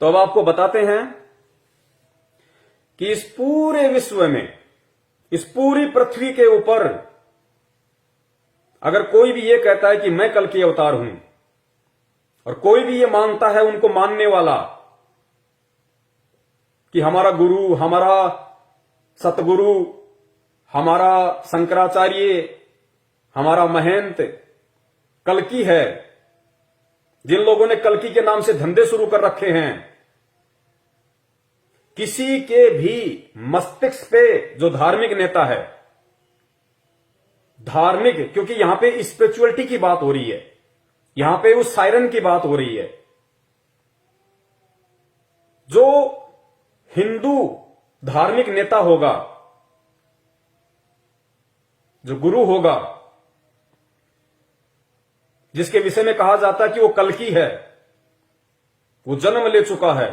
तो अब आपको बताते हैं कि इस पूरे विश्व में, इस पूरी पृथ्वी के ऊपर अगर कोई भी ये कहता है कि मैं कल की अवतार हूं, और कोई भी ये मानता है उनको मानने वाला कि हमारा गुरु, हमारा सतगुरु, हमारा शंकराचार्य, हमारा महंत कल्कि है, जिन लोगों ने कल्कि के नाम से धंधे शुरू कर रखे हैं, किसी के भी मस्तिष्क पे जो धार्मिक नेता है, धार्मिक, क्योंकि यहां पे स्पिरिचुअलिटी की बात हो रही है, यहां पे उस सायरन की बात हो रही है, जो हिंदू धार्मिक नेता होगा, जो गुरु होगा, जिसके विषय में कहा जाता है कि वो कल्कि है, वो जन्म ले चुका है,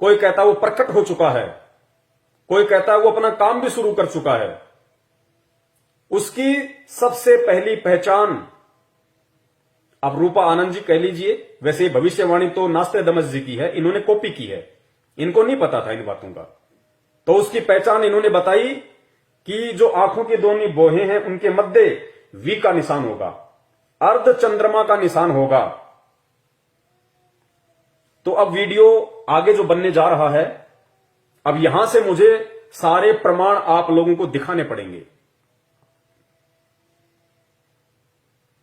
कोई कहता है वो प्रकट हो चुका है, कोई कहता है वो अपना काम भी शुरू कर चुका है, उसकी सबसे पहली पहचान, आप रूपा आनंद जी कह लीजिए, वैसे भविष्यवाणी तो नास्त्रेदमस जी की है, इन्होंने कॉपी की है, इनको नहीं पता था इन बातों का, तो उसकी पहचान इन्होंने बताई कि जो आंखों की दोनों बोहें हैं उनके मध्य वी का निशान होगा, अर्ध चंद्रमा का निशान होगा। तो अब वीडियो आगे जो बनने जा रहा है, अब यहां से मुझे सारे प्रमाण आप लोगों को दिखाने पड़ेंगे।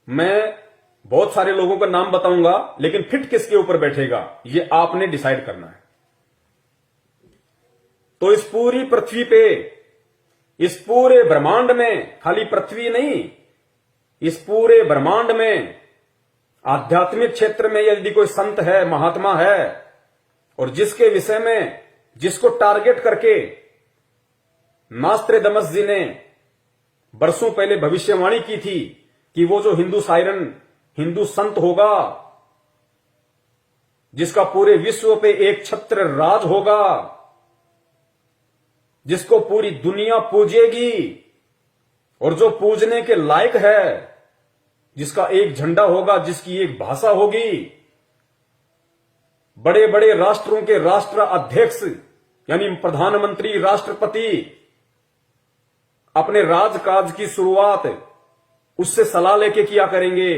मैं बहुत सारे लोगों का नाम बताऊंगा, लेकिन फिट किसके ऊपर बैठेगा ये आपने डिसाइड करना है। तो इस पूरी पृथ्वी पे, इस पूरे ब्रह्मांड में, खाली पृथ्वी नहीं, इस पूरे ब्रह्मांड में आध्यात्मिक क्षेत्र में यदि कोई संत है, महात्मा है, और जिसके विषय में, जिसको टारगेट करके नास्त्रेदमस जी ने बरसों पहले भविष्यवाणी की थी कि वो जो हिंदू सायरन, हिंदू संत होगा, जिसका पूरे विश्व पे एक छत्र राज होगा, जिसको पूरी दुनिया पूजेगी, और जो पूजने के लायक है, जिसका एक झंडा होगा, जिसकी एक भाषा होगी, बड़े बड़े राष्ट्रों के राष्ट्र अध्यक्ष यानी प्रधानमंत्री, राष्ट्रपति अपने राजकाज की शुरुआत उससे सलाह लेके किया करेंगे,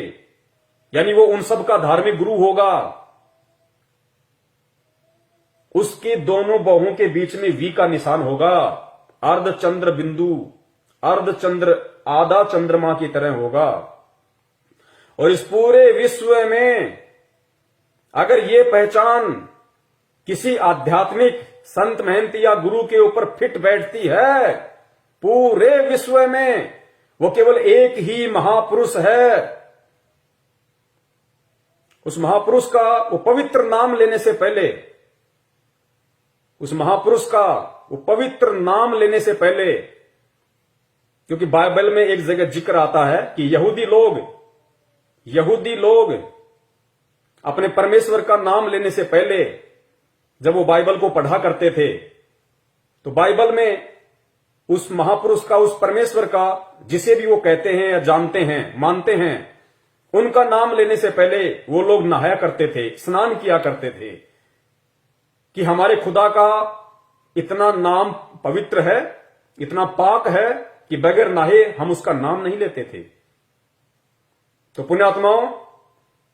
यानी वो उन सब का धार्मिक गुरु होगा। उसके दोनों बाहों के बीच में वी का निशान होगा, अर्ध चंद्र बिंदु, अर्ध चंद्र आधा चंद्रमा की तरह होगा। और इस पूरे विश्व में अगर ये पहचान किसी आध्यात्मिक संत, महंत या गुरु के ऊपर फिट बैठती है, पूरे विश्व में वो केवल एक ही महापुरुष है। उस महापुरुष का वो पवित्र नाम लेने से पहले, उस महापुरुष का वो पवित्र नाम लेने से पहले, क्योंकि बाइबल में एक जगह जिक्र आता है कि यहूदी लोग अपने परमेश्वर का नाम लेने से पहले जब वो बाइबल को पढ़ा करते थे, तो बाइबल में उस महापुरुष का, उस परमेश्वर का, जिसे भी वो कहते हैं या जानते हैं, मानते हैं, उनका नाम लेने से पहले वो लोग नहाया करते थे, स्नान किया करते थे कि हमारे खुदा का इतना नाम पवित्र है, इतना पाक है कि बगैर नहाए हम उसका नाम नहीं लेते थे। तो पुण्यात्माओं,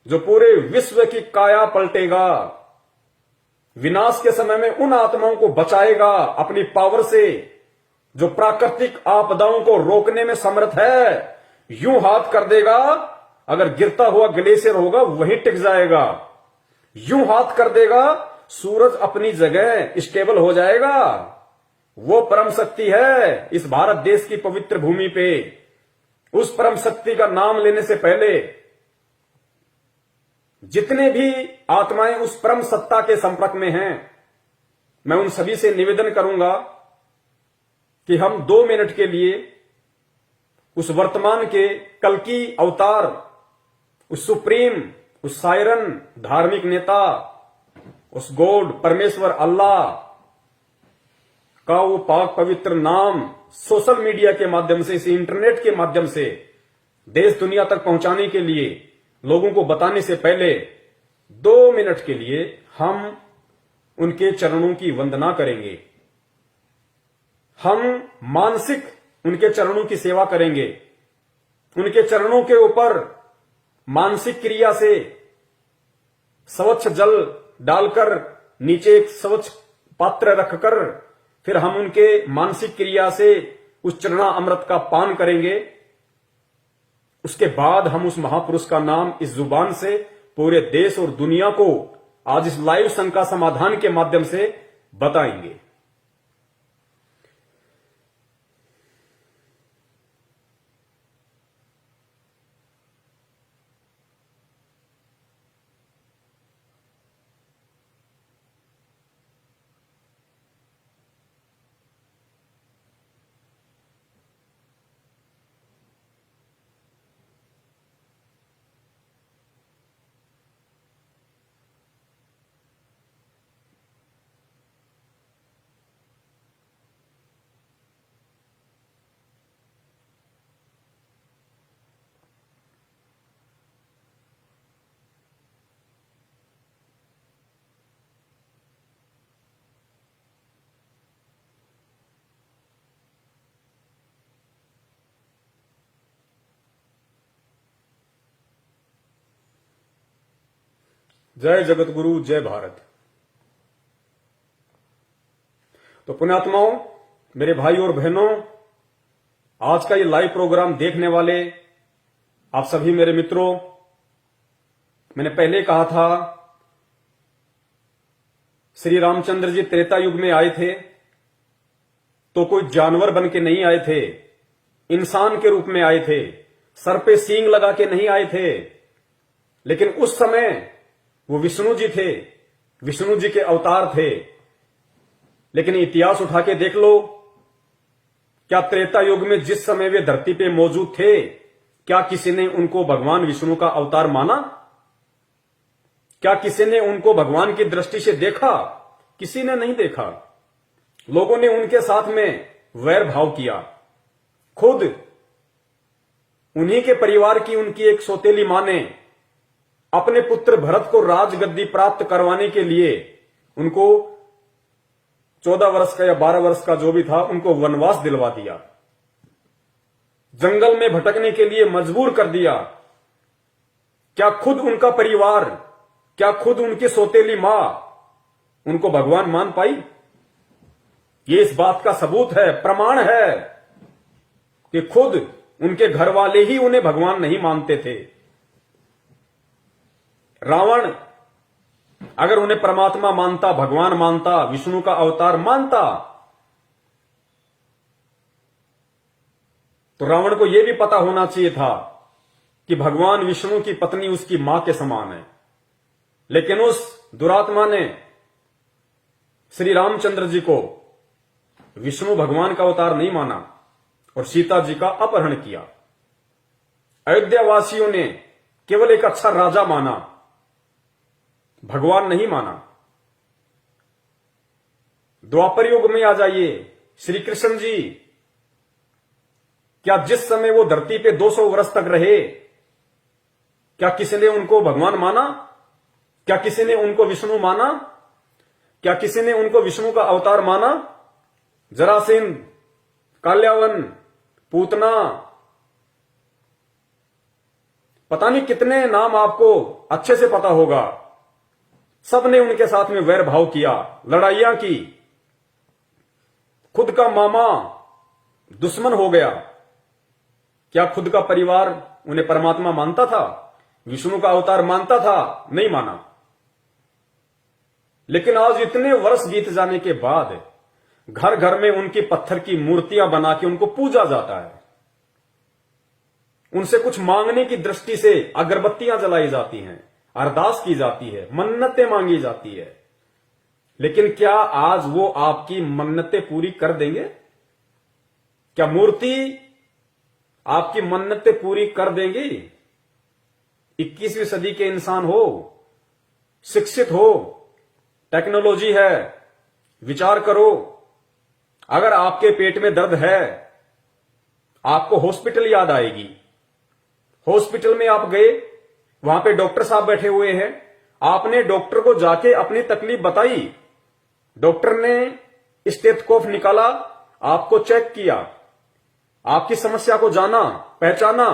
जो पूरे विश्व की काया पलटेगा, विनाश के समय में उन आत्माओं को बचाएगा अपनी पावर से, जो प्राकृतिक आपदाओं को रोकने में समर्थ है, यूं हाथ कर देगा, अगर गिरता हुआ ग्लेशियर होगा वहीं टिक जाएगा। यूं हाथ कर देगा, सूरज अपनी जगह स्टेबल हो जाएगा। वो परम शक्ति है इस भारत देश की पवित्र भूमि पे। उस परम शक्ति का नाम लेने से पहले जितने भी आत्माएं उस परम सत्ता के संपर्क में हैं, मैं उन सभी से निवेदन करूंगा कि हम 2 मिनट के लिए उस वर्तमान के कल्कि अवतार, उस सुप्रीम, उस सायरन धार्मिक नेता, उस गॉड परमेश्वर अल्लाह का वो पाक पवित्र नाम सोशल मीडिया के माध्यम से, इस इंटरनेट के माध्यम से देश दुनिया तक पहुंचाने के लिए, लोगों को बताने से पहले 2 मिनट के लिए हम उनके चरणों की वंदना करेंगे। हम मानसिक उनके चरणों की सेवा करेंगे। उनके चरणों के ऊपर मानसिक क्रिया से स्वच्छ जल डालकर नीचे एक स्वच्छ पात्र रखकर फिर हम उनके मानसिक क्रिया से उस चरणा अमृत का पान करेंगे। उसके बाद हम उस महापुरुष का नाम इस जुबान से पूरे देश और दुनिया को आज इस लाइव शंका समाधान के माध्यम से बताएंगे। जय जगत गुरु, जय भारत। तो पुण्यात्माओं, मेरे भाई और बहनों, आज का ये लाइव प्रोग्राम देखने वाले आप सभी मेरे मित्रों, मैंने पहले कहा था श्री रामचंद्र जी त्रेता युग में आए थे तो कोई जानवर बन के नहीं आए थे, इंसान के रूप में आए थे, सर पे सींग लगा के नहीं आए थे। लेकिन उस समय वो विष्णु जी थे, विष्णु जी के अवतार थे। लेकिन इतिहास उठा के देख लो, क्या त्रेता युग में जिस समय वे धरती पे मौजूद थे, क्या किसी ने उनको भगवान विष्णु का अवतार माना? क्या किसी ने उनको भगवान की दृष्टि से देखा? किसी ने नहीं देखा। लोगों ने उनके साथ में वैर भाव किया। खुद उन्हीं के परिवार की उनकी एक सौतेली मां ने अपने पुत्र भरत को राजगद्दी प्राप्त करवाने के लिए उनको 14 वर्ष का या 12 वर्ष का जो भी था, उनको वनवास दिलवा दिया, जंगल में भटकने के लिए मजबूर कर दिया। क्या खुद उनका परिवार, क्या खुद उनकी सौतेली मां उनको भगवान मान पाई? ये इस बात का सबूत है, प्रमाण है कि खुद उनके घर वाले ही उन्हें भगवान नहीं मानते थे। रावण अगर उन्हें परमात्मा मानता, भगवान मानता, विष्णु का अवतार मानता, तो रावण को यह भी पता होना चाहिए था कि भगवान विष्णु की पत्नी उसकी मां के समान है। लेकिन उस दुरात्मा ने श्री रामचंद्र जी को विष्णु भगवान का अवतार नहीं माना और सीता जी का अपहरण किया। अयोध्या वासियों ने केवल एक अच्छा राजा माना, भगवान नहीं माना। द्वापर युग में आ जाइए, श्री कृष्ण जी, क्या जिस समय वो धरती पे 200 वर्ष तक रहे, क्या किसी ने उनको भगवान माना? क्या किसी ने उनको विष्णु माना? क्या किसी ने उनको विष्णु का अवतार माना? जरासीन, काल्यावन, पूतना, पता नहीं कितने नाम आपको अच्छे से पता होगा। सबने उनके साथ में वैर भाव किया, लड़ाइयां की। खुद का मामा दुश्मन हो गया। क्या खुद का परिवार उन्हें परमात्मा मानता था, विष्णु का अवतार मानता था? नहीं माना। लेकिन आज इतने वर्ष बीत जाने के बाद घर घर में उनकी पत्थर की मूर्तियां बना के उनको पूजा जाता है। उनसे कुछ मांगने की दृष्टि से अगरबत्तियां जलाई जाती हैं, अरदास की जाती है, मन्नतें मांगी जाती है। लेकिन क्या आज वो आपकी मन्नतें पूरी कर देंगे? क्या मूर्ति आपकी मन्नतें पूरी कर देंगी? 21वीं सदी के इंसान हो, शिक्षित हो, टेक्नोलॉजी है, विचार करो। अगर आपके पेट में दर्द है, आपको हॉस्पिटल याद आएगी। हॉस्पिटल में आप गए, वहां पे डॉक्टर साहब बैठे हुए हैं, आपने डॉक्टर को जाके अपनी तकलीफ बताई, डॉक्टर ने स्टेथोस्कोप निकाला, आपको चेक किया, आपकी समस्या को जाना, पहचाना,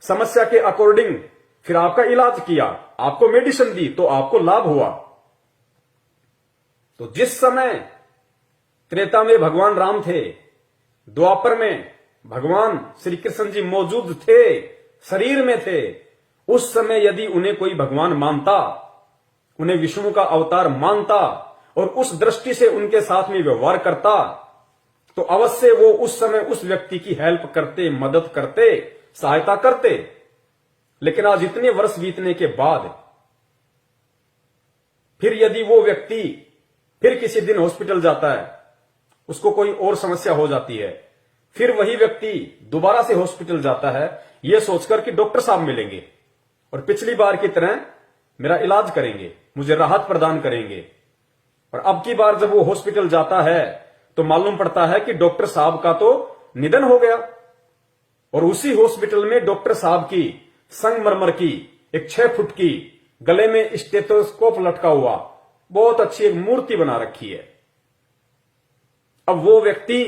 समस्या के अकॉर्डिंग फिर आपका इलाज किया, आपको मेडिसिन दी, तो आपको लाभ हुआ। तो जिस समय त्रेता में भगवान राम थे, द्वापर में भगवान श्री कृष्ण जी मौजूद थे, शरीर में थे, उस समय यदि उन्हें कोई भगवान मानता, उन्हें विष्णु का अवतार मानता और उस दृष्टि से उनके साथ में व्यवहार करता, तो अवश्य वो उस समय उस व्यक्ति की हेल्प करते, मदद करते, सहायता करते। लेकिन आज इतने वर्ष बीतने के बाद फिर यदि वो व्यक्ति फिर किसी दिन हॉस्पिटल जाता है, उसको कोई और समस्या हो जाती है, फिर वही व्यक्ति दोबारा से हॉस्पिटल जाता है, यह सोचकर कि डॉक्टर साहब मिलेंगे और पिछली बार की तरह मेरा इलाज करेंगे, मुझे राहत प्रदान करेंगे। और अब की बार जब वो हॉस्पिटल जाता है तो मालूम पड़ता है कि डॉक्टर साहब का तो निधन हो गया, और उसी हॉस्पिटल में डॉक्टर साहब की संगमरमर की एक 6 फुट की गले में स्टेथोस्कोप लटका हुआ बहुत अच्छी एक मूर्ति बना रखी है। अब वो व्यक्ति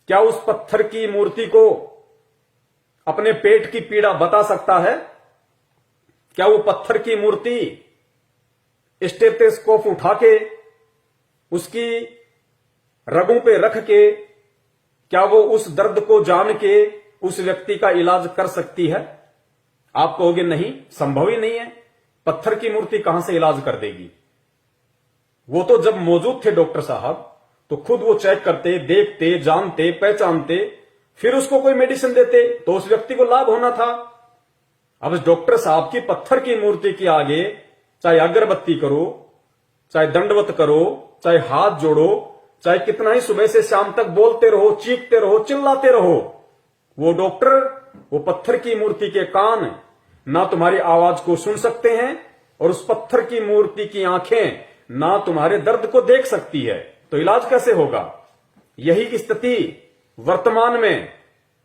क्या उस पत्थर की मूर्ति को अपने पेट की पीड़ा बता सकता है? क्या वो पत्थर की मूर्ति स्टेथोस्कोप उठा के उसकी रगों पे रख के क्या वो उस दर्द को जान के उस व्यक्ति का इलाज कर सकती है? आप कहोगे नहीं, संभव ही नहीं है, पत्थर की मूर्ति कहां से इलाज कर देगी। वो तो जब मौजूद थे डॉक्टर साहब तो खुद वो चेक करते, देखते, जानते, पहचानते, फिर उसको कोई मेडिसिन देते तो उस व्यक्ति को लाभ होना था। अब डॉक्टर साहब की पत्थर की मूर्ति के आगे चाहे अगरबत्ती करो, चाहे दंडवत करो, चाहे हाथ जोड़ो, चाहे कितना ही सुबह से शाम तक बोलते रहो, चीखते रहो, चिल्लाते रहो, वो डॉक्टर वो पत्थर की मूर्ति के कान ना तुम्हारी आवाज को सुन सकते हैं और उस पत्थर की मूर्ति की आंखें ना तुम्हारे दर्द को देख सकती है। तो इलाज कैसे होगा? यही स्थिति वर्तमान में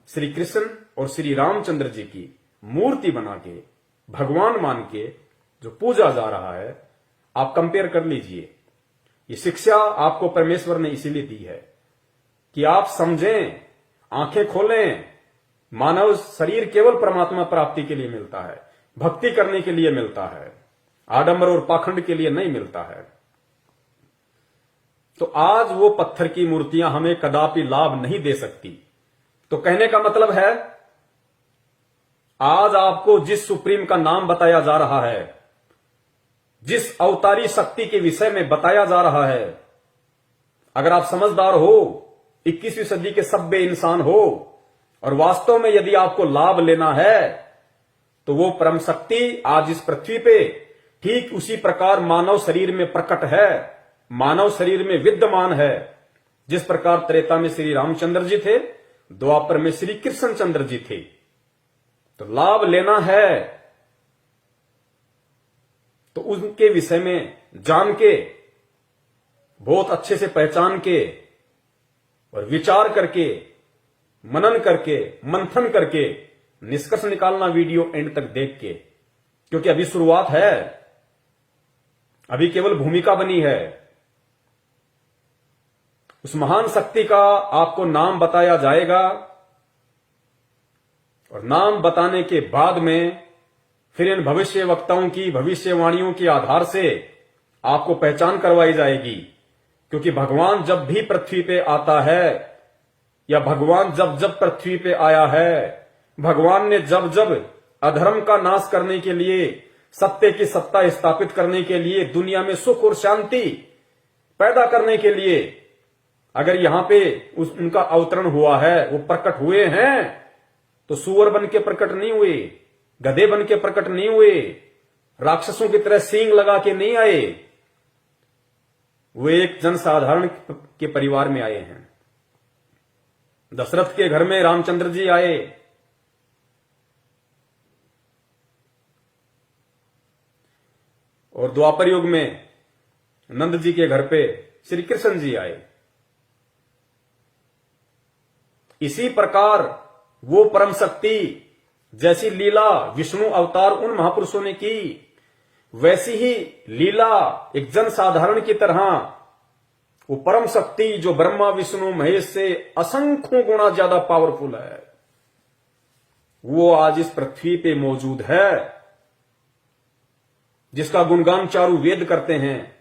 श्री कृष्ण और श्री रामचंद्र जी की मूर्ति बना के भगवान मान के जो पूजा जा रहा है, आप कंपेयर कर लीजिए। ये शिक्षा आपको परमेश्वर ने इसीलिए दी है कि आप समझें, आंखें खोलें। मानव शरीर केवल परमात्मा प्राप्ति के लिए मिलता है, भक्ति करने के लिए मिलता है, आडंबर और पाखंड के लिए नहीं मिलता है। तो आज वो पत्थर की मूर्तियां हमें कदापि लाभ नहीं दे सकती। तो कहने का मतलब है, आज आपको जिस सुप्रीम का नाम बताया जा रहा है, जिस अवतारी शक्ति के विषय में बताया जा रहा है, अगर आप समझदार हो, 21वीं सदी के सभ्य इंसान हो और वास्तव में यदि आपको लाभ लेना है, तो वो परम शक्ति आज इस पृथ्वी पे ठीक उसी प्रकार मानव शरीर में प्रकट है, मानव शरीर में विद्यमान है। जिस प्रकार त्रेता में श्री रामचंद्र जी थे, द्वापर में श्री कृष्ण चंद्र जी थे। तो लाभ लेना है तो उनके विषय में जान के, बहुत अच्छे से पहचान के और विचार करके, मनन करके, मंथन करके निष्कर्ष निकालना वीडियो एंड तक देख के, क्योंकि अभी शुरुआत है, अभी केवल भूमिका बनी है। उस महान शक्ति का आपको नाम बताया जाएगा और नाम बताने के बाद में फिर इन भविष्य वक्ताओं की भविष्यवाणियों के आधार से आपको पहचान करवाई जाएगी। क्योंकि भगवान जब भी पृथ्वी पे आता है, या भगवान जब जब पृथ्वी पे आया है, भगवान ने जब जब अधर्म का नाश करने के लिए, सत्य की सत्ता स्थापित करने के लिए, दुनिया में सुख और शांति पैदा करने के लिए अगर यहां पे उनका अवतरण हुआ है, वो प्रकट हुए हैं, तो सुअर बन के प्रकट नहीं हुए, गधे बन के प्रकट नहीं हुए, राक्षसों की तरह सींग लगा के नहीं आए। वो एक जनसाधारण के परिवार में आए हैं। दशरथ के घर में रामचंद्र जी आए, और द्वापर युग में नंद जी के घर पे श्री कृष्ण जी आए। इसी प्रकार वो परम शक्ति जैसी लीला विष्णु अवतार उन महापुरुषों ने की, वैसी ही लीला एक जन साधारण की तरह वो परम शक्ति जो ब्रह्मा विष्णु महेश से असंख्यों गुना ज्यादा पावरफुल है, वो आज इस पृथ्वी पे मौजूद है, जिसका गुणगान चारों वेद करते हैं।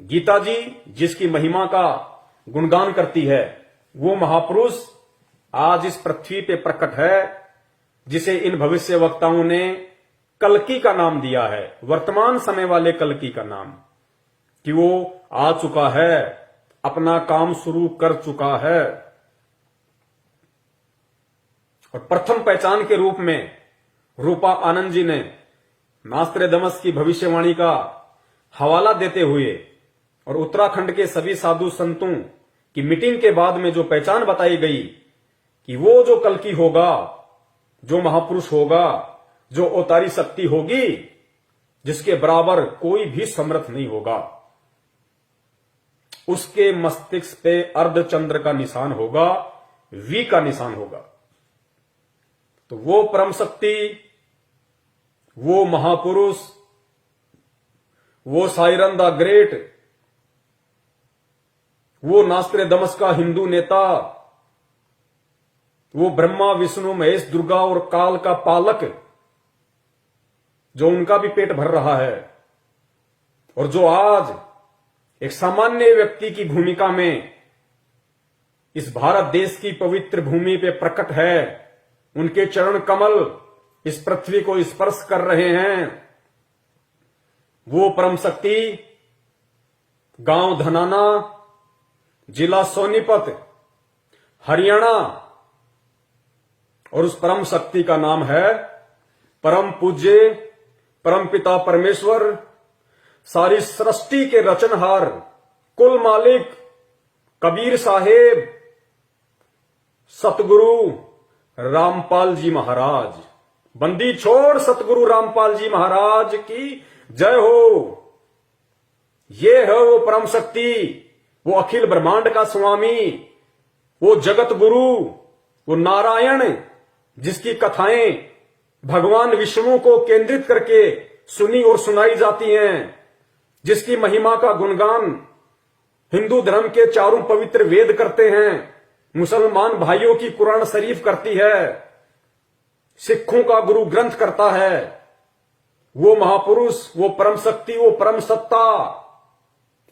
गीता जी जिसकी महिमा का गुणगान करती है, वो महापुरुष आज इस पृथ्वी पे प्रकट है, जिसे इन भविष्य वक्ताओं ने कल्कि का नाम दिया है, वर्तमान समय वाले कल्कि का नाम, कि वो आ चुका है, अपना काम शुरू कर चुका है। और प्रथम पहचान के रूप में रूपा आनंद जी ने नास्त्रेदमस की भविष्यवाणी का हवाला देते हुए और उत्तराखंड के सभी साधु संतों की मीटिंग के बाद में जो पहचान बताई गई कि वो जो कल्कि होगा, जो महापुरुष होगा, जो अवतारी शक्ति होगी, जिसके बराबर कोई भी समर्थ नहीं होगा, उसके मस्तिष्क पे अर्धचंद्र का निशान होगा, वी का निशान होगा। तो वो परम शक्ति, वो महापुरुष, वो साइरन द ग्रेट, वो नास्त्रेदमस का हिंदू नेता, वो ब्रह्मा विष्णु महेश दुर्गा और काल का पालक, जो उनका भी पेट भर रहा है, और जो आज एक सामान्य व्यक्ति की भूमिका में इस भारत देश की पवित्र भूमि पे प्रकट है, उनके चरण कमल इस पृथ्वी को स्पर्श कर रहे हैं। वो परम शक्ति गांव धनाना, जिला सोनीपत, हरियाणा, और उस परम शक्ति का नाम है परम पूज्य परम पिता परमेश्वर, सारी सृष्टि के रचनहार, कुल मालिक कबीर साहेब सतगुरु रामपाल जी महाराज। बंदी छोड़ सतगुरु रामपाल जी महाराज की जय हो। ये है वो परम शक्ति, वो अखिल ब्रह्मांड का स्वामी, वो जगत गुरु, वो नारायण, जिसकी कथाएं भगवान विष्णु को केंद्रित करके सुनी और सुनाई जाती हैं, जिसकी महिमा का गुणगान हिंदू धर्म के चारों पवित्र वेद करते हैं, मुसलमान भाइयों की कुरान शरीफ करती है, सिखों का गुरु ग्रंथ करता है। वो महापुरुष, वो परम शक्ति, वो परम सत्ता,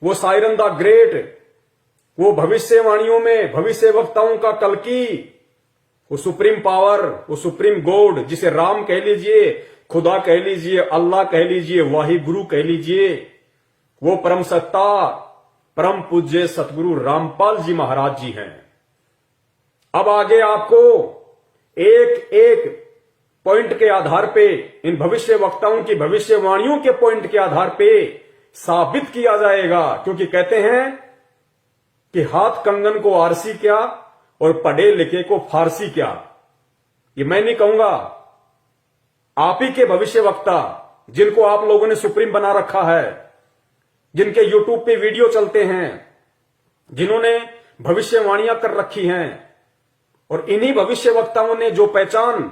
वो साइरन द ग्रेट, वो भविष्यवाणियों में भविष्य वक्ताओं का कल्कि, वो सुप्रीम पावर, वो सुप्रीम गॉड, जिसे राम कह लीजिए, खुदा कह लीजिए, अल्लाह कह लीजिए, वाहि गुरु कह लीजिए, वो परम सत्ता परम पूज्य सतगुरु रामपाल जी महाराज जी हैं। अब आगे आपको एक एक पॉइंट के आधार पे, इन भविष्य वक्ताओं की भविष्यवाणियों के पॉइंट के आधार पे साबित किया जाएगा, क्योंकि कहते हैं कि हाथ कंगन को आरसी क्या और पढ़े लिखे को फारसी क्या। ये मैं नहीं कहूंगा, आप ही के भविष्य वक्ता, जिनको आप लोगों ने सुप्रीम बना रखा है, जिनके यूट्यूब पे वीडियो चलते हैं, जिन्होंने भविष्यवाणियां कर रखी हैं, और इन्हीं भविष्य वक्ताओं ने जो पहचान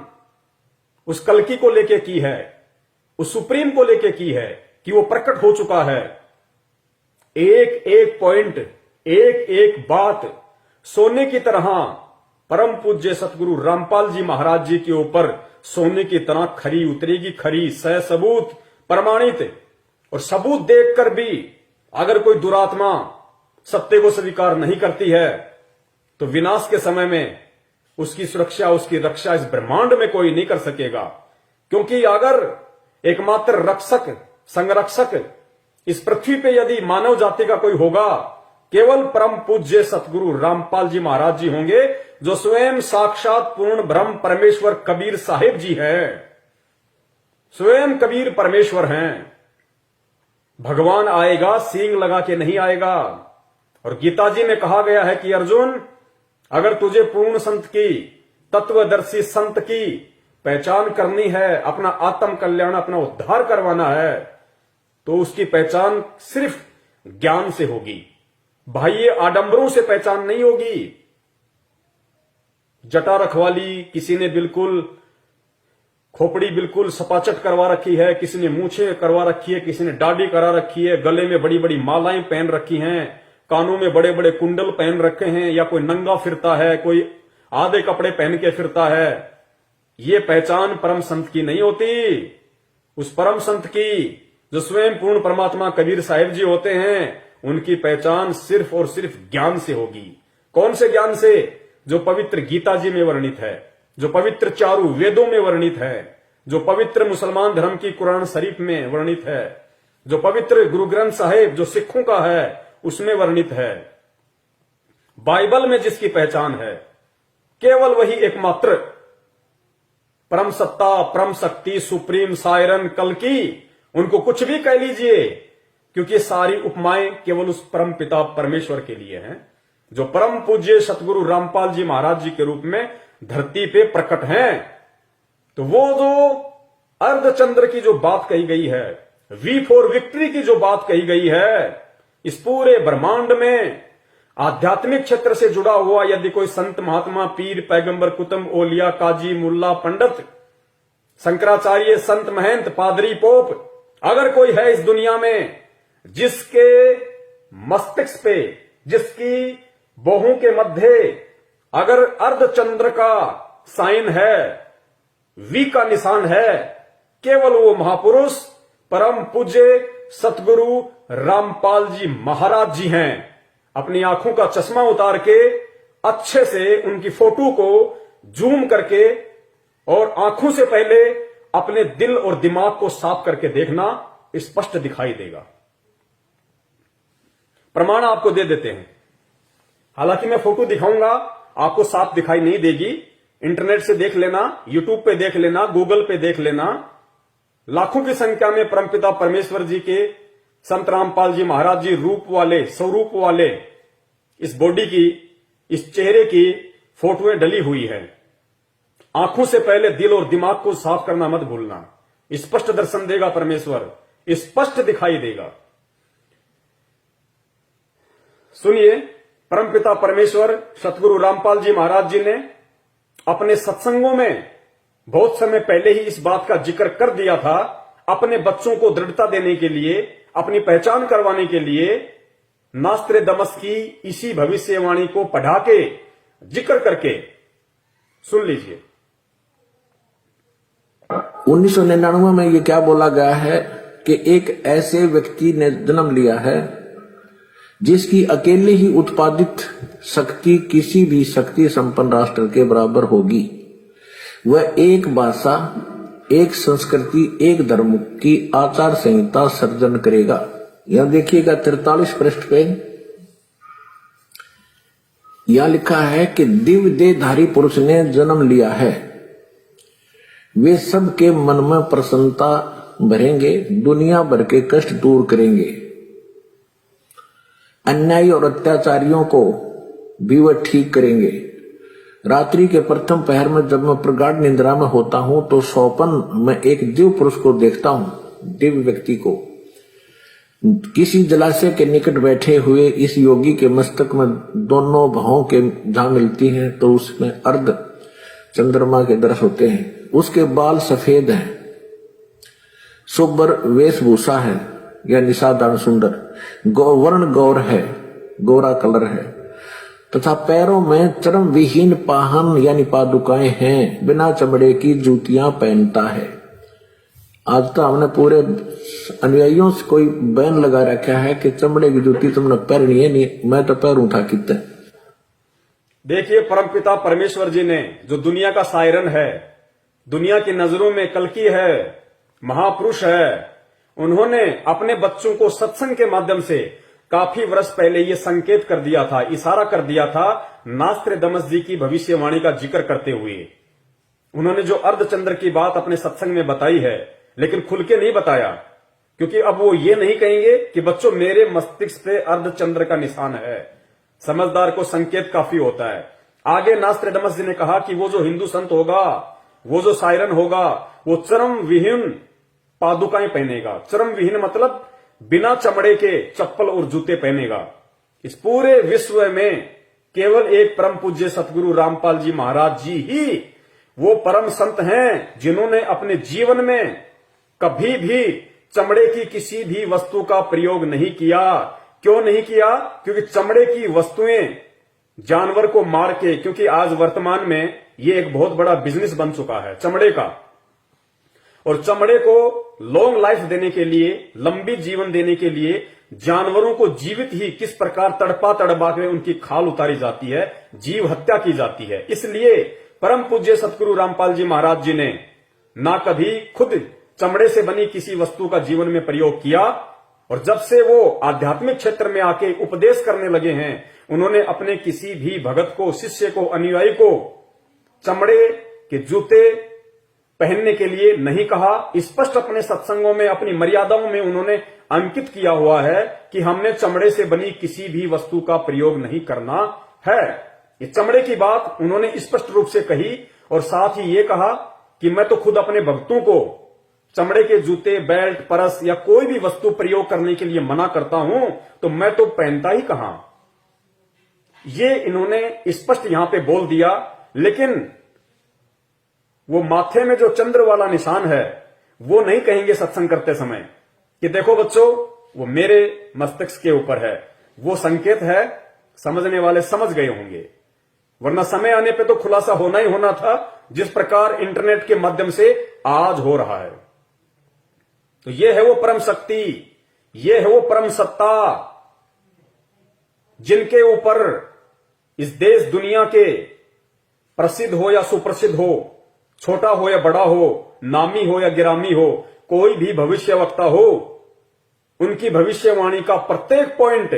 उस कल्कि को लेके की है, उस सुप्रीम को लेके की है, कि वो प्रकट हो चुका है। एक एक पॉइंट, एक एक बात सोने की तरह परम पूज्य सतगुरु रामपाल जी महाराज जी के ऊपर सोने की तरह खरी उतरेगी, खरी सह सबूत प्रमाणित। और सबूत देखकर भी अगर कोई दुरात्मा सत्य को स्वीकार नहीं करती है, तो विनाश के समय में उसकी सुरक्षा, उसकी रक्षा इस ब्रह्मांड में कोई नहीं कर सकेगा। क्योंकि अगर एकमात्र रक्षक, संरक्षक इस पृथ्वी पे यदि मानव जाति का कोई होगा, केवल परम पूज्य सतगुरु रामपाल जी महाराज जी होंगे, जो स्वयं साक्षात पूर्ण ब्रह्म परमेश्वर कबीर साहिब जी हैं। स्वयं कबीर परमेश्वर हैं। भगवान आएगा सींग लगा के नहीं आएगा। और गीता जी में कहा गया है कि अर्जुन, अगर तुझे पूर्ण संत की, तत्वदर्शी संत की पहचान करनी है, अपना आत्म कल्याण, अपना उद्धार करवाना है, तो उसकी पहचान सिर्फ ज्ञान से होगी, बाह्य आडंबरों से पहचान नहीं होगी। जटा रखवाली, किसी ने बिल्कुल खोपड़ी बिल्कुल सपाचट करवा रखी है, किसी ने मूछें करवा रखी है, किसी ने दाढ़ी करा रखी है, गले में बड़ी बड़ी मालाएं पहन रखी हैं, कानों में बड़े बड़े कुंडल पहन रखे हैं, या कोई नंगा फिरता है, कोई आधे कपड़े पहन के फिरता है, ये पहचान परम संत की नहीं होती। उस परम संत की जो स्वयं पूर्ण परमात्मा कबीर साहिब जी होते हैं, उनकी पहचान सिर्फ और सिर्फ ज्ञान से होगी। कौन से ज्ञान से? जो पवित्र गीता जी में वर्णित है, जो पवित्र चारों वेदों में वर्णित है, जो पवित्र मुसलमान धर्म की कुरान शरीफ में वर्णित है, जो पवित्र गुरु ग्रंथ साहिब जो सिखों का है उसमें वर्णित है। बाइबल में जिसकी पहचान है, केवल वही एकमात्र परम सत्ता, परम शक्ति, सुप्रीम सायरन, कल्कि, उनको कुछ भी कह लीजिए, क्योंकि सारी उपमाएं केवल उस परम पिता परमेश्वर के लिए हैं, जो परम पूज्य सतगुरु रामपाल जी महाराज जी के रूप में धरती पे प्रकट हैं। तो वो जो अर्धचंद्र की जो बात कही गई है, वी फॉर विक्ट्री की जो बात कही गई है, इस पूरे ब्रह्मांड में आध्यात्मिक क्षेत्र से जुड़ा हुआ यदि कोई संत, महात्मा, पीर, पैगंबर, कुतुब, ओलिया, काजी, मुल्ला, पंडित, शंकराचार्य, संत, महंत, पादरी, पोप, अगर कोई है इस दुनिया में जिसके मस्तिष्क पे, जिसकी बाहों के मध्य अगर अर्धचंद्र का साइन है, वी का निशान है, केवल वो महापुरुष परम पूज्य सतगुरु रामपाल जी महाराज जी हैं। अपनी आंखों का चश्मा उतार के अच्छे से उनकी फोटो को जूम करके और आंखों से पहले अपने दिल और दिमाग को साफ करके देखना, स्पष्ट दिखाई देगा। प्रमाण आपको दे देते हैं। हालांकि मैं फोटो दिखाऊंगा, आपको साफ दिखाई नहीं देगी। इंटरनेट से देख लेना, यूट्यूब पे देख लेना, गूगल पे देख लेना। लाखों की संख्या में परमपिता परमेश्वर जी के संत रामपाल जी महाराज जी रूप वाले, स्वरूप वाले इस बॉडी की, इस चेहरे की फोटोएं डली हुई है। आंखों से पहले दिल और दिमाग को साफ करना मत भूलना। स्पष्ट दर्शन देगा परमेश्वर, स्पष्ट दिखाई देगा। सुनिए, परमपिता परमेश्वर सतगुरु रामपाल जी महाराज जी ने अपने सत्संगों में बहुत समय पहले ही इस बात का जिक्र कर दिया था। अपने बच्चों को दृढ़ता देने के लिए, अपनी पहचान करवाने के लिए नास्त्रे दमस की इसी भविष्यवाणी को पढ़ा के, जिक्र करके सुन लीजिए। 1999 में ये क्या बोला गया है कि एक ऐसे व्यक्ति ने जन्म लिया है जिसकी अकेले ही उत्पादित शक्ति किसी भी शक्ति संपन्न राष्ट्र के बराबर होगी। वह एक भाषा, एक संस्कृति, एक धर्म की आचार संहिता सर्जन करेगा। यह देखिएगा 43 पृष्ठ पे यह लिखा है कि दिव्य देहधारी पुरुष ने जन्म लिया है। वे सबके मन में प्रसन्नता भरेंगे, दुनिया भर के कष्ट दूर करेंगे। अन्यायी और अत्याचारियों को भी वह ठीक करेंगे। रात्रि के प्रथम पहर में जब मैं प्रगाढ़ निद्रा में होता हूं तो स्वप्न में एक दिव्य पुरुष को देखता हूं, दिव्य व्यक्ति को। किसी जलाशय के निकट बैठे हुए इस योगी के मस्तक में दोनों भावों के जहां मिलती हैं तो उसमें अर्ध चंद्रमा के दर्श होते हैं। उसके बाल सफेद हैं, शुभ्र वेशभूषा है या निशादान सुंदर, वर्ण गौर है, गोरा कलर है तथा पैरों में चर्म विहीन पाहन यानी पादुकाएं हैं। बिना चमड़े की जूतियां पहनता है। आज तो हमने पूरे अनुयायियों से कोई बैन लगा रखा है कि चमड़े की जूती तुमने पहननी है नहीं, मैं तो पैरूं था कितने। देखिए, परमपिता परमेश्वर जी ने, जो दुनिया का सायरन है, दुनिया की नजरों में कल्कि है, महापुरुष है, उन्होंने अपने बच्चों को सत्संग के माध्यम से काफी वर्ष पहले ये संकेत कर दिया था, इशारा कर दिया था, नास्त्रे दमस जी की भविष्यवाणी का जिक्र करते हुए। उन्होंने जो अर्धचंद्र की बात अपने सत्संग में बताई है, लेकिन खुल के नहीं बताया, क्योंकि अब वो ये नहीं कहेंगे कि बच्चों मेरे मस्तिष्क पे अर्धचंद्र का निशान है। समझदार को संकेत काफी होता है। आगे नास्त्रे दमस जी ने कहा कि वो जो हिंदू संत होगा, वो जो सायरन होगा, वो चरम विहीन पादुकाएं पहनेगा। चरम विहीन मतलब बिना चमड़े के चप्पल और जूते पहनेगा। इस पूरे विश्व में केवल एक परम पूज्य सतगुरु रामपाल जी महाराज जी ही वो परम संत हैं जिन्होंने अपने जीवन में कभी भी चमड़े की किसी भी वस्तु का प्रयोग नहीं किया, क्यों नहीं किया? क्योंकि चमड़े की वस्तुएं जानवर को मार के, क्योंकि आज वर्तमान में ये एक बहुत बड़ा बिजनेस बन चुका है चमड़े का, और चमड़े को लॉन्ग लाइफ देने के लिए, लंबी जीवन देने के लिए जानवरों को जीवित ही किस प्रकार तड़पा तड़पा के उनकी खाल उतारी जाती है, जीव हत्या की जाती है। इसलिए परम पूज्य सतगुरु रामपाल जी महाराज जी ने ना कभी खुद चमड़े से बनी किसी वस्तु का जीवन में प्रयोग किया, और जब से वो आध्यात्मिक क्षेत्र में आके उपदेश करने लगे हैं, उन्होंने अपने किसी भी भगत को, शिष्य को, अनुयायी को चमड़े के जूते पहनने के लिए नहीं कहा। स्पष्ट अपने सत्संगों में, अपनी मर्यादाओं में उन्होंने अंकित किया हुआ है कि हमने चमड़े से बनी किसी भी वस्तु का प्रयोग नहीं करना है। ये चमड़े की बात उन्होंने स्पष्ट रूप से कही, और साथ ही ये कहा कि मैं तो खुद अपने भक्तों को चमड़े के जूते, बेल्ट, परस या कोई भी वस्तु प्रयोग करने के लिए मना करता हूं, तो मैं तो पहनता ही कहां। ये इन्होंने स्पष्ट यहां पे बोल दिया। लेकिन वो माथे में जो चंद्र वाला निशान है, वो नहीं कहेंगे सत्संग करते समय कि देखो बच्चों, वो मेरे मस्तिष्क के ऊपर है। वो संकेत है, समझने वाले समझ गए होंगे, वरना समय आने पे तो खुलासा होना ही होना था, जिस प्रकार इंटरनेट के माध्यम से आज हो रहा है। तो ये है वो परम शक्ति, ये है वो परम सत्ता, जिनके ऊपर इस देश दुनिया के प्रसिद्ध हो या सुप्रसिद्ध हो, छोटा हो या बड़ा हो, नामी हो या गिरामी हो, कोई भी भविष्यवक्ता हो, उनकी भविष्यवाणी का प्रत्येक पॉइंट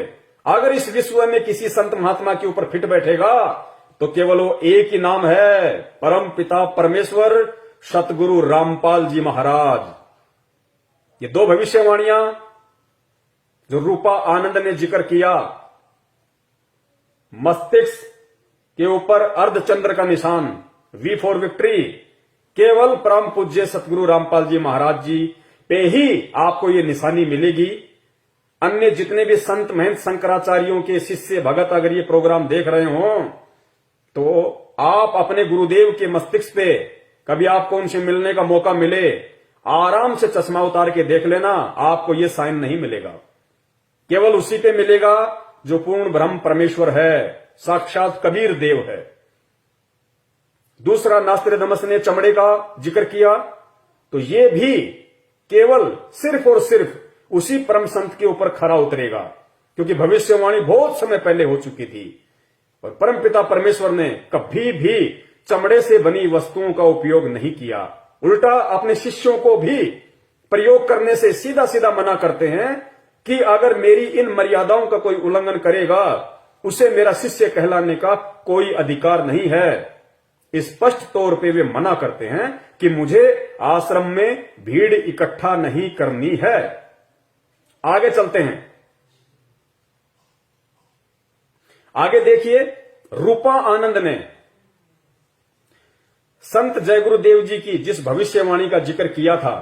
अगर इस विश्व में किसी संत महात्मा के ऊपर फिट बैठेगा, तो केवल वो एक ही नाम है, परम पिता परमेश्वर सतगुरु रामपाल जी महाराज। ये दो भविष्यवाणियां जो रूपा आनंद ने जिक्र किया, मस्तिष्क के ऊपर अर्धचंद्र का निशान, वी फॉर विक्ट्री, केवल परम पूज्य सतगुरु रामपाल जी महाराज जी पे ही आपको ये निशानी मिलेगी। अन्य जितने भी संत महंत शंकराचार्यों के शिष्य भगत अगर ये प्रोग्राम देख रहे हो, तो आप अपने गुरुदेव के मस्तिष्क पे कभी आपको उनसे मिलने का मौका मिले, आराम से चश्मा उतार के देख लेना, आपको ये साइन नहीं मिलेगा। केवल उसी पे मिलेगा जो पूर्ण ब्रह्म परमेश्वर है, साक्षात कबीर देव है। दूसरा, नास्त्रोदामस ने चमड़े का जिक्र किया, तो ये भी केवल सिर्फ और सिर्फ उसी परम संत के ऊपर खरा उतरेगा, क्योंकि भविष्यवाणी बहुत समय पहले हो चुकी थी, और परमपिता परमेश्वर ने कभी भी चमड़े से बनी वस्तुओं का उपयोग नहीं किया। उल्टा अपने शिष्यों को भी प्रयोग करने से सीधा सीधा मना करते हैं कि अगर मेरी इन मर्यादाओं का कोई उल्लंघन करेगा, उसे मेरा शिष्य कहलाने का कोई अधिकार नहीं है। स्पष्ट तौर पे वे मना करते हैं कि मुझे आश्रम में भीड़ इकट्ठा नहीं करनी है। आगे चलते हैं, आगे देखिए, रूपा आनंद ने संत जय गुरुदेव जी की जिस भविष्यवाणी का जिक्र किया था,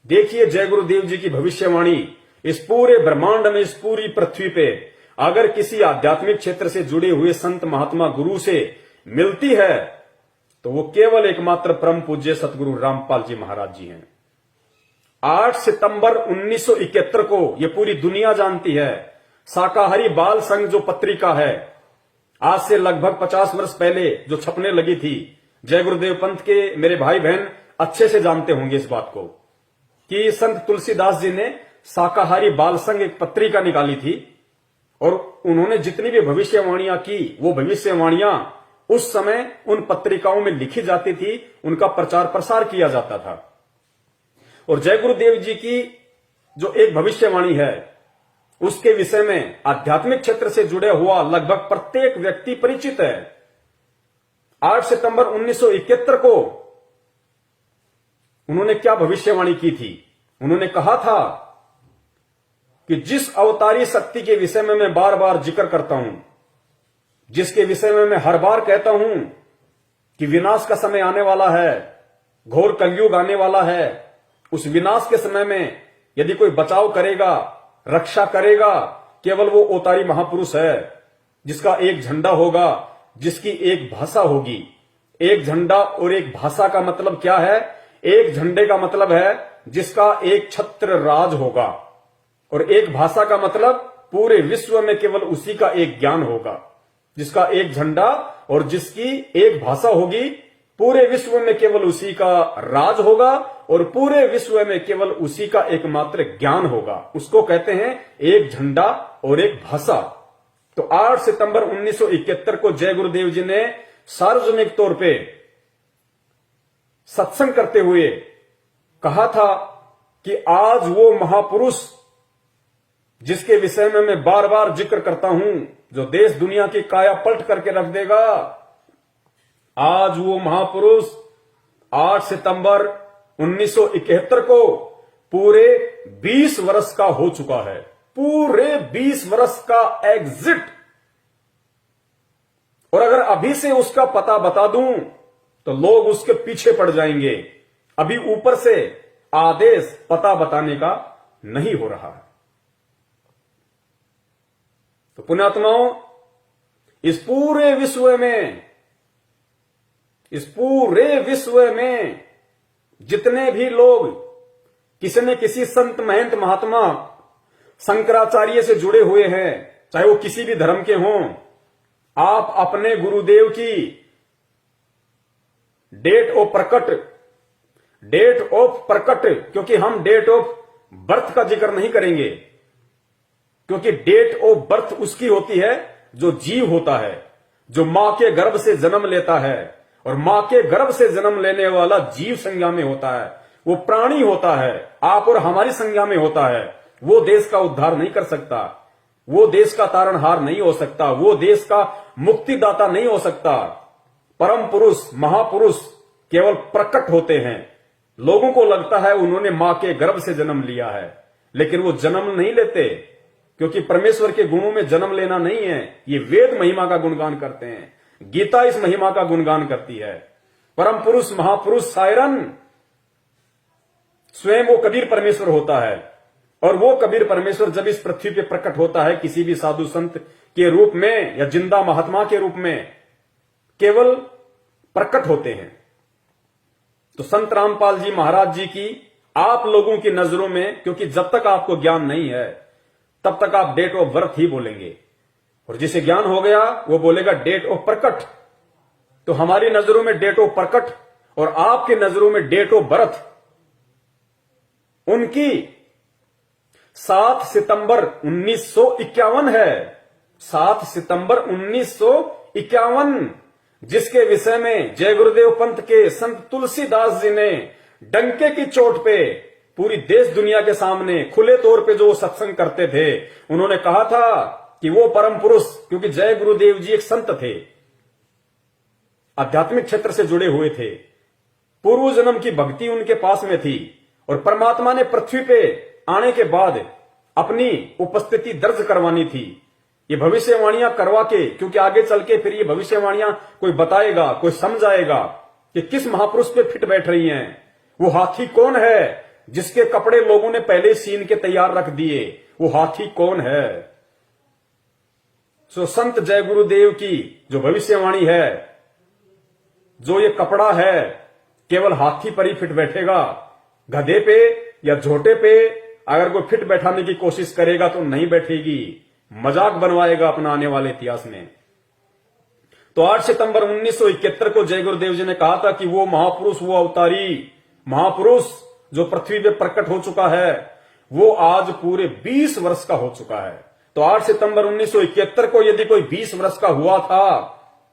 देखिए जय गुरुदेव जी की भविष्यवाणी इस पूरे ब्रह्मांड में, इस पूरी पृथ्वी पे अगर किसी आध्यात्मिक क्षेत्र से जुड़े हुए संत महात्मा गुरु से मिलती है, तो वो केवल एकमात्र परम पूज्य सतगुरु रामपाल जी महाराज जी हैं। 8 सितंबर 1971 को ये पूरी दुनिया जानती है, शाकाहारी बाल संघ जो पत्रिका है, आज से लगभग 50 वर्ष पहले जो छपने लगी थी, जय गुरुदेव पंथ के मेरे भाई बहन अच्छे से जानते होंगे इस बात को, कि संत तुलसीदास जी ने शाकाहारी बाल संघ एक पत्रिका निकाली थी, और उन्होंने जितनी भी भविष्यवाणियां की, वो भविष्यवाणियां उस समय उन पत्रिकाओं में लिखी जाती थी, उनका प्रचार प्रसार किया जाता था। और जय गुरुदेव जी की जो एक भविष्यवाणी है, उसके विषय में आध्यात्मिक क्षेत्र से जुड़े हुआ लगभग प्रत्येक व्यक्ति परिचित है। 8 सितंबर 1971 को उन्होंने क्या भविष्यवाणी की थी? उन्होंने कहा था कि जिस अवतारी शक्ति के विषय में मैं बार बार जिक्र करता हूं, जिसके विषय में मैं हर बार कहता हूं कि विनाश का समय आने वाला है, घोर कलयुग आने वाला है, उस विनाश के समय में यदि कोई बचाव करेगा, रक्षा करेगा, केवल वो अवतारी महापुरुष है, जिसका एक झंडा होगा, जिसकी एक भाषा होगी। एक झंडा और एक भाषा का मतलब क्या है? एक झंडे का मतलब है जिसका एक छत्र राज होगा, और एक भाषा का मतलब पूरे विश्व में केवल उसी का एक ज्ञान होगा, जिसका एक झंडा और जिसकी एक भाषा होगी। पूरे विश्व में केवल उसी का राज होगा और पूरे विश्व में केवल उसी का एकमात्र ज्ञान होगा। उसको कहते हैं एक झंडा और एक भाषा। तो 8 सितंबर 1971 को जय गुरुदेव जी ने सार्वजनिक तौर पे सत्संग करते हुए कहा था कि आज वो महापुरुष जिसके विषय में मैं बार बार जिक्र करता हूं, जो देश दुनिया की काया पलट करके रख देगा, आज वो महापुरुष 8 सितंबर 1971 को पूरे 20 वर्ष का हो चुका है। पूरे 20 वर्ष का एग्जिट। और अगर अभी से उसका पता बता दूं तो लोग उसके पीछे पड़ जाएंगे। अभी ऊपर से आदेश पता बताने का नहीं हो रहा है। तो पुण्यात्माओं, इस पूरे विश्व में जितने भी लोग किसी न किसी संत महंत महात्मा शंकराचार्य से जुड़े हुए हैं, चाहे वो किसी भी धर्म के हों, आप अपने गुरुदेव की डेट ऑफ प्रकट, क्योंकि हम डेट ऑफ बर्थ का जिक्र नहीं करेंगे, क्योंकि डेट ऑफ बर्थ उसकी होती है जो जीव होता है, जो मां के गर्भ से जन्म लेता है। और मां के गर्भ से जन्म लेने वाला जीव संज्ञा में होता है, वो प्राणी होता है, आप और हमारी संज्ञा में होता है। वो देश का उद्धार नहीं कर सकता, वो देश का तारणहार नहीं हो सकता, वो देश का मुक्तिदाता नहीं हो सकता। परम पुरुष महापुरुष केवल प्रकट होते हैं। लोगों को लगता है उन्होंने मां के गर्भ से जन्म लिया है, लेकिन वो जन्म नहीं लेते, क्योंकि परमेश्वर के गुणों में जन्म लेना नहीं है। ये वेद महिमा का गुणगान करते हैं, गीता इस महिमा का गुणगान करती है। परम पुरुष महापुरुष सायरन स्वयं वो कबीर परमेश्वर होता है। और वो कबीर परमेश्वर जब इस पृथ्वी पे प्रकट होता है किसी भी साधु संत के रूप में या जिंदा महात्मा के रूप में, केवल प्रकट होते हैं। तो संत रामपाल जी महाराज जी की आप लोगों की नजरों में, क्योंकि जब तक आपको ज्ञान नहीं है तब तक आप डेट ऑफ बर्थ ही बोलेंगे, और जिसे ज्ञान हो गया वो बोलेगा डेट ऑफ प्रकट। तो हमारी नजरों में डेट ऑफ प्रकट और आपकी नजरों में डेट ऑफ बर्थ उनकी 7 सितंबर 1951 है। 7 सितंबर 1951, जिसके विषय में जय गुरुदेव पंथ के संत तुलसीदास जी ने डंके की चोट पे पूरी देश दुनिया के सामने खुले तौर पे जो सत्संग करते थे, उन्होंने कहा था कि वो परम पुरुष, क्योंकि जय गुरुदेव जी एक संत थे, आध्यात्मिक क्षेत्र से जुड़े हुए थे, पूर्व जन्म की भक्ति उनके पास में थी, और परमात्मा ने पृथ्वी पे आने के बाद अपनी उपस्थिति दर्ज करवानी थी। ये भविष्यवाणियां करवा के, क्योंकि आगे चल के फिर ये भविष्यवाणियां कोई बताएगा, कोई समझाएगा कि किस महापुरुष पे फिट बैठ रही हैं। वो हाथी कौन है जिसके कपड़े लोगों ने पहले सीन के तैयार रख दिए, वो हाथी कौन है। सो संत जय गुरुदेव की जो भविष्यवाणी है, जो ये कपड़ा है केवल हाथी पर ही फिट बैठेगा, गधे पे या झोटे पे अगर कोई फिट बैठाने की कोशिश करेगा तो नहीं बैठेगी, मजाक बनवाएगा अपना आने वाले इतिहास में। तो 8 सितंबर 1971 को जय गुरुदेव जी ने कहा था कि वो महापुरुष, वो अवतारी महापुरुष जो पृथ्वी पे प्रकट हो चुका है, वो आज पूरे 20 वर्ष का हो चुका है। तो 8 सितंबर 1971 को यदि कोई 20 वर्ष का हुआ था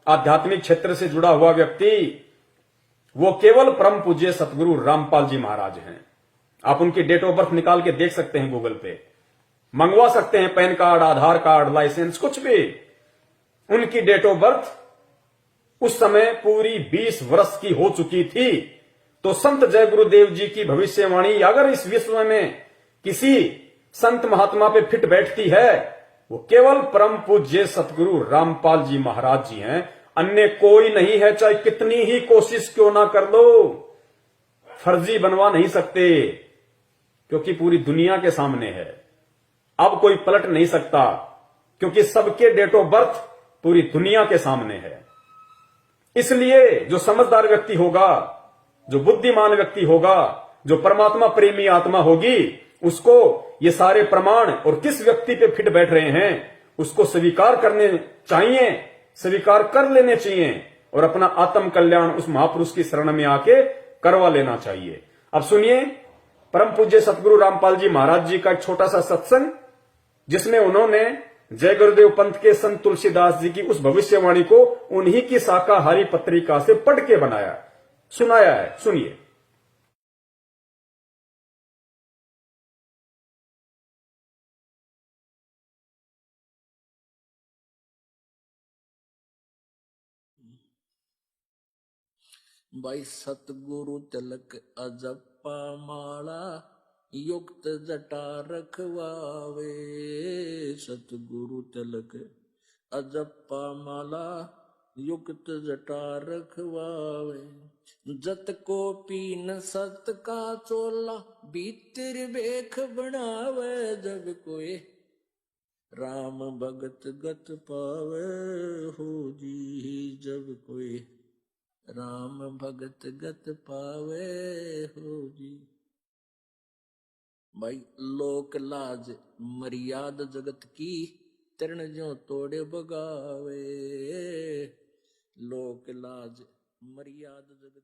आध्यात्मिक क्षेत्र से जुड़ा हुआ व्यक्ति, वो केवल परम पूज्य सतगुरु रामपाल जी महाराज हैं। आप उनकी डेट ऑफ बर्थ निकाल के देख सकते हैं, गूगल पे मंगवा सकते हैं, पैन कार्ड, आधार कार्ड, लाइसेंस, कुछ भी। उनकी डेट ऑफ बर्थ उस समय पूरी 20 वर्ष की हो चुकी थी। तो संत जय गुरुदेव जी की भविष्यवाणी अगर इस विश्व में किसी संत महात्मा पे फिट बैठती है, वो केवल परम पूज्य सतगुरु रामपाल जी महाराज जी हैं, अन्य कोई नहीं है। चाहे कितनी ही कोशिश क्यों ना कर लो, फर्जी बनवा नहीं सकते, क्योंकि पूरी दुनिया के सामने है। अब कोई पलट नहीं सकता, क्योंकि सबके डेट ऑफ बर्थ पूरी दुनिया के सामने है। इसलिए जो समझदार व्यक्ति होगा, जो बुद्धिमान व्यक्ति होगा, जो परमात्मा प्रेमी आत्मा होगी, उसको ये सारे प्रमाण और किस व्यक्ति पे फिट बैठ रहे हैं उसको स्वीकार करने चाहिए, स्वीकार कर लेने चाहिए और अपना आत्म कल्याण उस महापुरुष की शरण में आके करवा लेना चाहिए। अब सुनिए परम पूज्य सतगुरु रामपाल जी महाराज जी का एक छोटा सा सत्संग, जिसमें उन्होंने जय गुरुदेव पंथ के संत तुलसीदास जी की उस भविष्यवाणी को उन्हीं की शाकाहारी पत्रिका से पढ़ के बनाया, सुनाया है। सुनिए। भाई सतगुरु तिलक अजप्पा माला युक्त जटा रखवावे। सतगुरु तिलक अजप्पा माला युक्त जटा रखवावे। जत को पीन सत का चोला भीतर बेख बनावे। जब कोई राम भगत गत पावे हो जी। जब कोई राम भगत गत पावे हो जी। भाई लोक लाज मर्याद जगत की तरण जो तोड़े बगावे। लोक लाज मर्याद जगत